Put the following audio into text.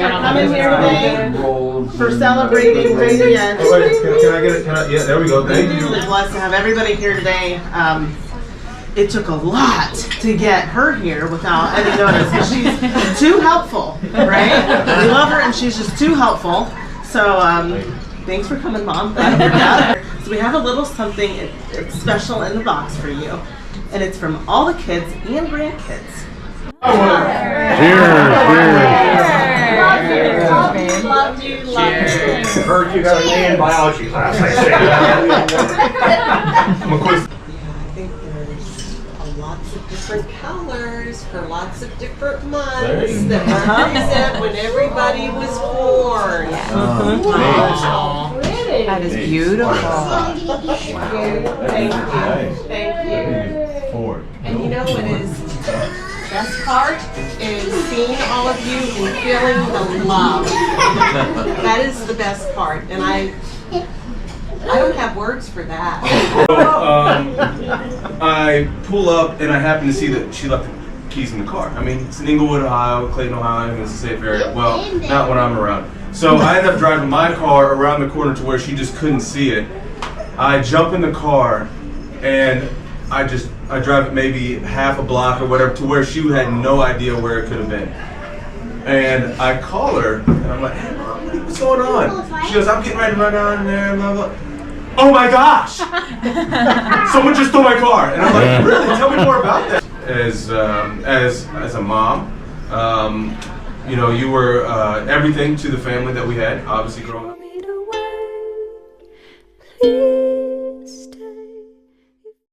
coming here today, for celebrating Radiant. Oh, wait, can I get it? Yeah, there we go. Thank you. Really blessed to have everybody here today. It took a lot to get her here without any notice because she's too helpful, right? We love her and she's just too helpful. So thanks for coming, Mom. Glad you're here. So we have a little something it's special in the box for you, and it's from all the kids and grandkids. Cheers! Love you. Heard you got an A in biology class, I think there's lots of different colors for lots of different months that represent when everybody was born. That is beautiful. Thank you. And you know what is the best part is seeing all of you and feeling the love. That is the best part, and I don't have words for that. I pull up and I happen to see that she left the keys in the car. I mean, it's in Inglewood, Ohio, Clayton, Ohio, and it's a safe area. Well, not when I'm around. So I end up driving my car around the corner to where she just couldn't see it. I jump in the car and I drive it maybe half a block or whatever to where she had no idea where it could have been. And I call her and I'm like, hey Mom, what's going on? She goes, I'm getting ready to run down there, blah, blah. Oh my gosh! Someone just stole my car. And I'm like, really? Tell me more about that. As a mom, you know, you were everything to the family that we had, obviously growing up.